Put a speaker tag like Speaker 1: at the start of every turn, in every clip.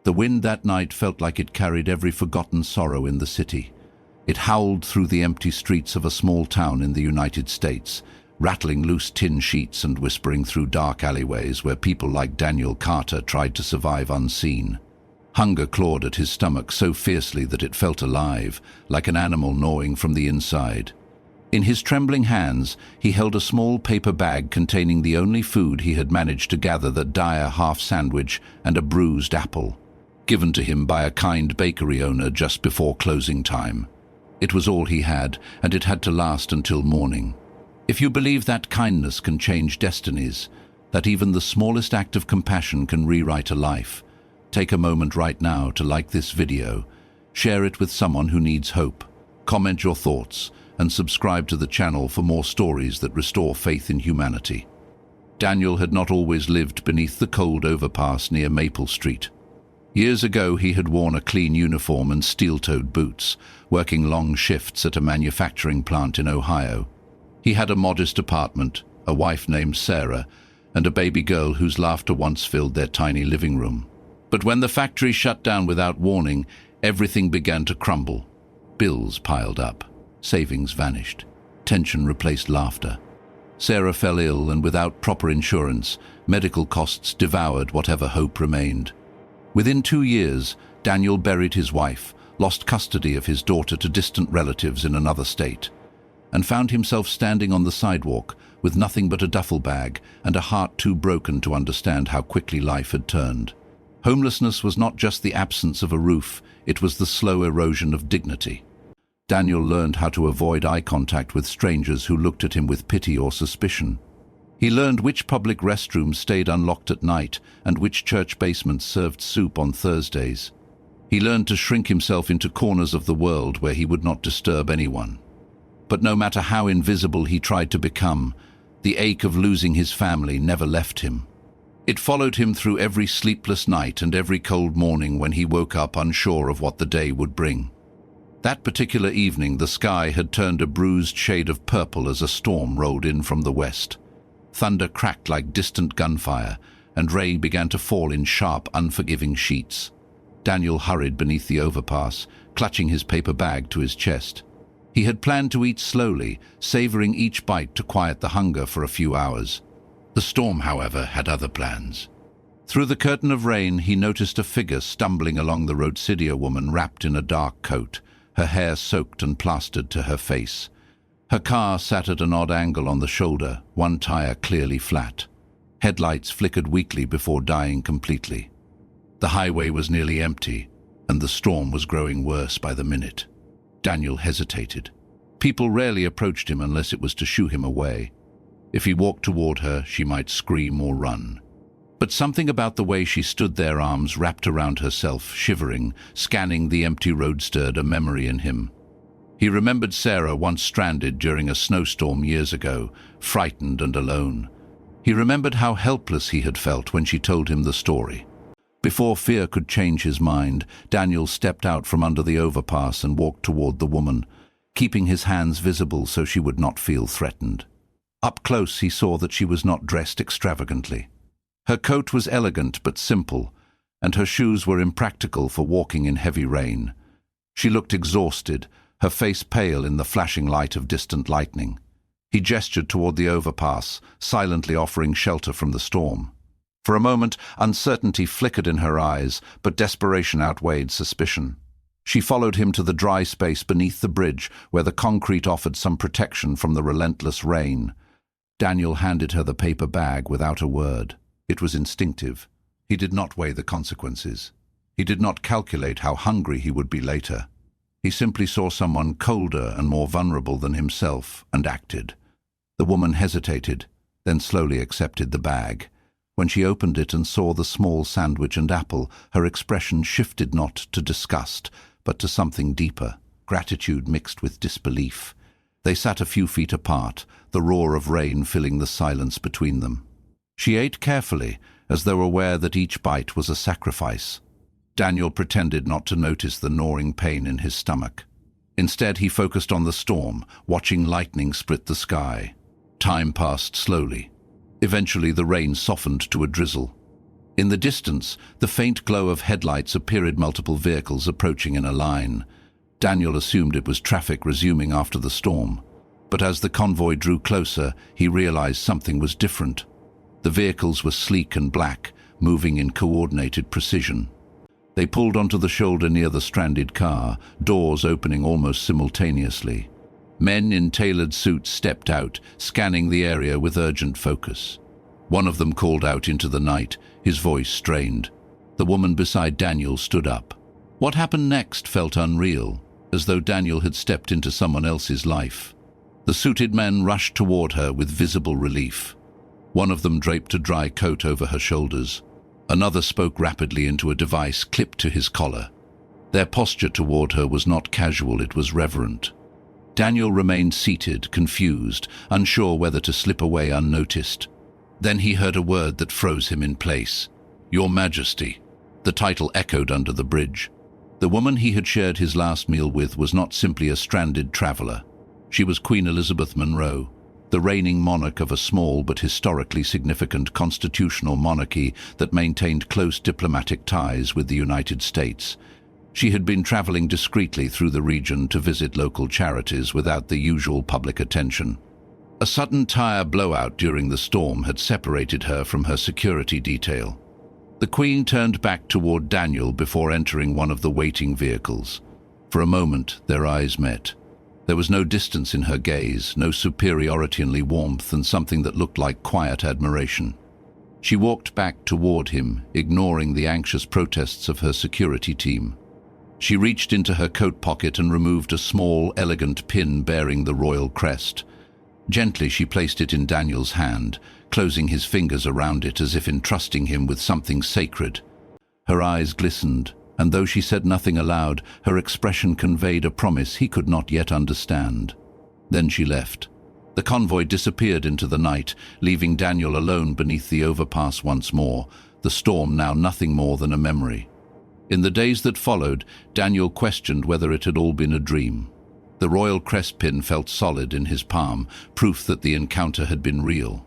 Speaker 1: The wind that night felt like it carried every forgotten sorrow in the city. It howled through the empty streets of a small town in the United States, rattling loose tin sheets and whispering through dark alleyways where people like Daniel Carter tried to survive unseen. Hunger clawed at his stomach so fiercely that it felt alive, like an animal gnawing from the inside. In his trembling hands, he held a small paper bag containing the only food he had managed to gather, that dire half sandwich and a bruised apple, given to him by a kind bakery owner just before closing time. It was all he had, and it had to last until morning. If you believe that kindness can change destinies, that even the smallest act of compassion can rewrite a life, take a moment right now to like this video, share it with someone who needs hope, comment your thoughts, and subscribe to the channel for more stories that restore faith in humanity. Daniel had not always lived beneath the cold overpass near Maple Street. Years ago, he had worn a clean uniform and steel-toed boots, working long shifts at a manufacturing plant in Ohio. He had a modest apartment, a wife named Sarah, and a baby girl whose laughter once filled their tiny living room. But when the factory shut down without warning, everything began to crumble. Bills piled up. Savings vanished. Tension replaced laughter. Sarah fell ill, and without proper insurance, medical costs devoured whatever hope remained. Within 2 years, Daniel buried his wife, lost custody of his daughter to distant relatives in another state, and found himself standing on the sidewalk with nothing but a duffel bag and a heart too broken to understand how quickly life had turned. Homelessness was not just the absence of a roof, it was the slow erosion of dignity. Daniel learned how to avoid eye contact with strangers who looked at him with pity or suspicion. He learned which public restrooms stayed unlocked at night and which church basements served soup on Thursdays. He learned to shrink himself into corners of the world where he would not disturb anyone. But no matter how invisible he tried to become, the ache of losing his family never left him. It followed him through every sleepless night and every cold morning when he woke up unsure of what the day would bring. That particular evening, the sky had turned a bruised shade of purple as a storm rolled in from the west. Thunder cracked like distant gunfire, and rain began to fall in sharp, unforgiving sheets. Daniel hurried beneath the overpass, clutching his paper bag to his chest. He had planned to eat slowly, savoring each bite to quiet the hunger for a few hours. The storm, however, had other plans. Through the curtain of rain, he noticed a figure stumbling along the road, a woman wrapped in a dark coat, her hair soaked and plastered to her face. Her car sat at an odd angle on the shoulder, one tire clearly flat. Headlights flickered weakly before dying completely. The highway was nearly empty, and the storm was growing worse by the minute. Daniel hesitated. People rarely approached him unless it was to shoo him away. If he walked toward her, she might scream or run. But something about the way she stood there, arms wrapped around herself, shivering, scanning the empty road, stirred a memory in him. He remembered Sarah, once stranded during a snowstorm years ago, frightened and alone. He remembered how helpless he had felt when she told him the story. Before fear could change his mind, Daniel stepped out from under the overpass and walked toward the woman, keeping his hands visible so she would not feel threatened. Up close, he saw that she was not dressed extravagantly. Her coat was elegant but simple, and her shoes were impractical for walking in heavy rain. She looked exhausted, her face pale in the flashing light of distant lightning. He gestured toward the overpass, silently offering shelter from the storm. For a moment, uncertainty flickered in her eyes, but desperation outweighed suspicion. She followed him to the dry space beneath the bridge, where the concrete offered some protection from the relentless rain. Daniel handed her the paper bag without a word. It was instinctive. He did not weigh the consequences. He did not calculate how hungry he would be later. He simply saw someone colder and more vulnerable than himself and acted. The woman hesitated, then slowly accepted the bag. When she opened it and saw the small sandwich and apple, her expression shifted not to disgust, but to something deeper, gratitude mixed with disbelief. They sat a few feet apart, the roar of rain filling the silence between them. She ate carefully, as though aware that each bite was a sacrifice. Daniel pretended not to notice the gnawing pain in his stomach. Instead, he focused on the storm, watching lightning split the sky. Time passed slowly. Eventually, the rain softened to a drizzle. In the distance, the faint glow of headlights appeared, multiple vehicles approaching in a line. Daniel assumed it was traffic resuming after the storm. But as the convoy drew closer, he realized something was different. The vehicles were sleek and black, moving in coordinated precision. They pulled onto the shoulder near the stranded car, doors opening almost simultaneously. Men in tailored suits stepped out, scanning the area with urgent focus. One of them called out into the night, his voice strained. The woman beside Daniel stood up. What happened next felt unreal, as though Daniel had stepped into someone else's life. The suited men rushed toward her with visible relief. One of them draped a dry coat over her shoulders. Another spoke rapidly into a device clipped to his collar. Their posture toward her was not casual, it was reverent. Daniel remained seated, confused, unsure whether to slip away unnoticed. Then he heard a word that froze him in place. "Your Majesty." The title echoed under the bridge. The woman he had shared his last meal with was not simply a stranded traveler. She was Queen Elizabeth Monroe, the reigning monarch of a small but historically significant constitutional monarchy that maintained close diplomatic ties with the United States. She had been traveling discreetly through the region to visit local charities without the usual public attention. A sudden tire blowout during the storm had separated her from her security detail. The Queen turned back toward Daniel before entering one of the waiting vehicles. For a moment, their eyes met. There was no distance in her gaze, no superiority, only warmth and something that looked like quiet admiration. She walked back toward him, ignoring the anxious protests of her security team. She reached into her coat pocket and removed a small, elegant pin bearing the royal crest. Gently, she placed it in Daniel's hand, closing his fingers around it as if entrusting him with something sacred. Her eyes glistened, and though she said nothing aloud, her expression conveyed a promise he could not yet understand. Then she left. The convoy disappeared into the night, leaving Daniel alone beneath the overpass once more, the storm now nothing more than a memory. In the days that followed, Daniel questioned whether it had all been a dream. The royal crest pin felt solid in his palm, proof that the encounter had been real.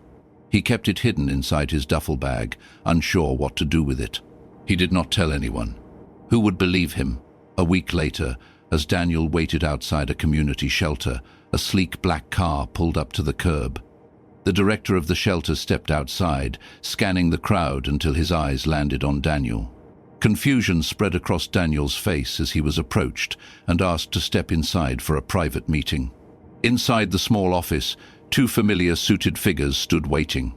Speaker 1: He kept it hidden inside his duffel bag, unsure what to do with it. He did not tell anyone. Who would believe him? A week later, as Daniel waited outside a community shelter, a sleek black car pulled up to the curb. The director of the shelter stepped outside, scanning the crowd until his eyes landed on Daniel. Confusion spread across Daniel's face as he was approached and asked to step inside for a private meeting. Inside the small office, two familiar suited figures stood waiting.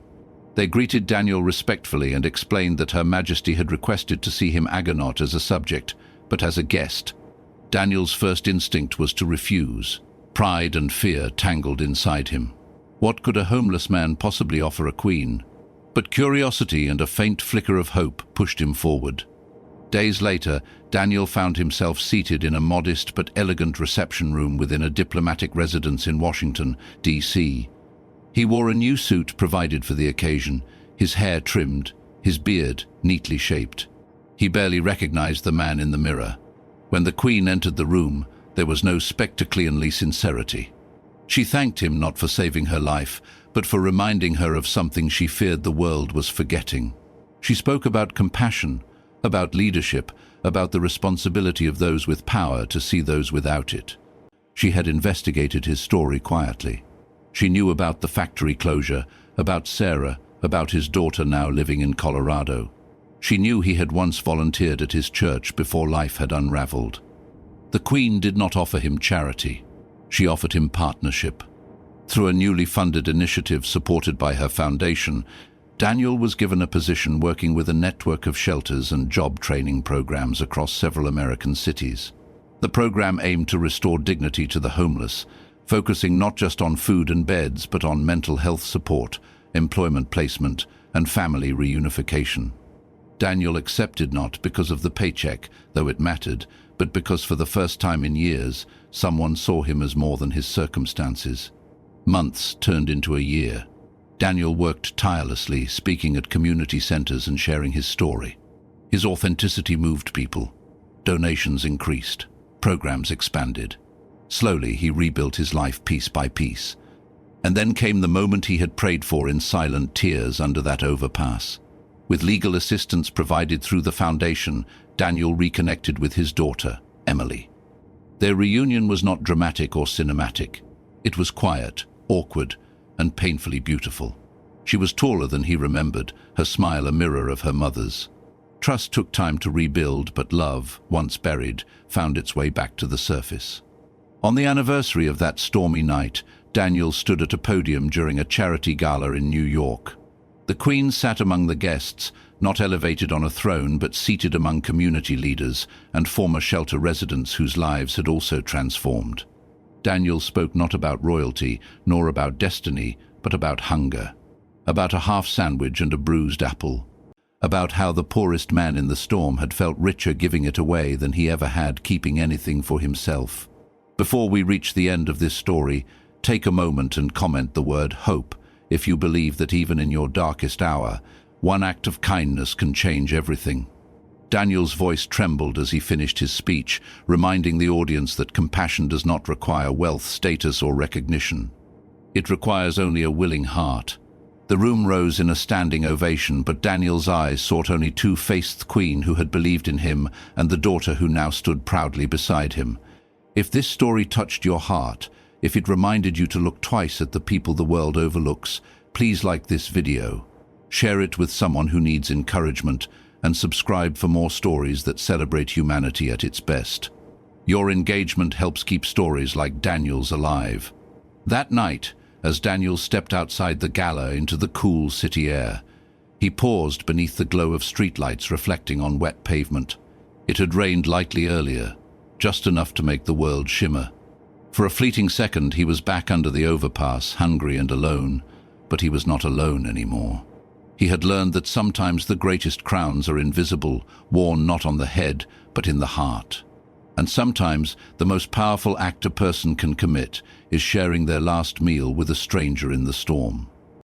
Speaker 1: They greeted Daniel respectfully and explained that Her Majesty had requested to see him not as a subject, but as a guest. Daniel's first instinct was to refuse. Pride and fear tangled inside him. What could a homeless man possibly offer a queen? But curiosity and a faint flicker of hope pushed him forward. Days later, Daniel found himself seated in a modest but elegant reception room within a diplomatic residence in Washington, D.C. He wore a new suit provided for the occasion, his hair trimmed, his beard neatly shaped. He barely recognized the man in the mirror. When the Queen entered the room, there was no spectacleanly sincerity. She thanked him not for saving her life, but for reminding her of something she feared the world was forgetting. She spoke about compassion, about leadership, about the responsibility of those with power to see those without it. She had investigated his story quietly. She knew about the factory closure, about Sarah, about his daughter now living in Colorado. She knew he had once volunteered at his church before life had unraveled. The Queen did not offer him charity. She offered him partnership. Through a newly funded initiative supported by her foundation, Daniel was given a position working with a network of shelters and job training programs across several American cities. The program aimed to restore dignity to the homeless, focusing not just on food and beds, but on mental health support, employment placement, and family reunification. Daniel accepted not because of the paycheck, though it mattered, but because for the first time in years, someone saw him as more than his circumstances. Months turned into a year. Daniel worked tirelessly, speaking at community centers and sharing his story. His authenticity moved people. Donations increased. Programs expanded. Slowly, he rebuilt his life piece by piece. And then came the moment he had prayed for in silent tears under that overpass. With legal assistance provided through the foundation, Daniel reconnected with his daughter, Emily. Their reunion was not dramatic or cinematic. It was quiet, awkward, and painfully beautiful. She was taller than he remembered, her smile a mirror of her mother's. Trust took time to rebuild, but love, once buried, found its way back to the surface. On the anniversary of that stormy night, Daniel stood at a podium during a charity gala in New York. The Queen sat among the guests, not elevated on a throne, but seated among community leaders and former shelter residents whose lives had also transformed. Daniel spoke not about royalty, nor about destiny, but about hunger. About a half sandwich and a bruised apple. About how the poorest man in the storm had felt richer giving it away than he ever had keeping anything for himself. Before we reach the end of this story, take a moment and comment the word hope if you believe that even in your darkest hour, one act of kindness can change everything. Daniel's voice trembled as he finished his speech, reminding the audience that compassion does not require wealth, status, or recognition. It requires only a willing heart. The room rose in a standing ovation, but Daniel's eyes sought only two-faced queen who had believed in him and the daughter who now stood proudly beside him. If this story touched your heart, if it reminded you to look twice at the people the world overlooks, please like this video, share it with someone who needs encouragement, and subscribe for more stories that celebrate humanity at its best. Your engagement helps keep stories like Daniel's alive. That night, as Daniel stepped outside the gala into the cool city air, he paused beneath the glow of streetlights reflecting on wet pavement. It had rained lightly earlier, just enough to make the world shimmer. For a fleeting second, he was back under the overpass, hungry and alone, but he was not alone anymore. He had learned that sometimes the greatest crowns are invisible, worn not on the head, but in the heart. And sometimes the most powerful act a person can commit is sharing their last meal with a stranger in the storm.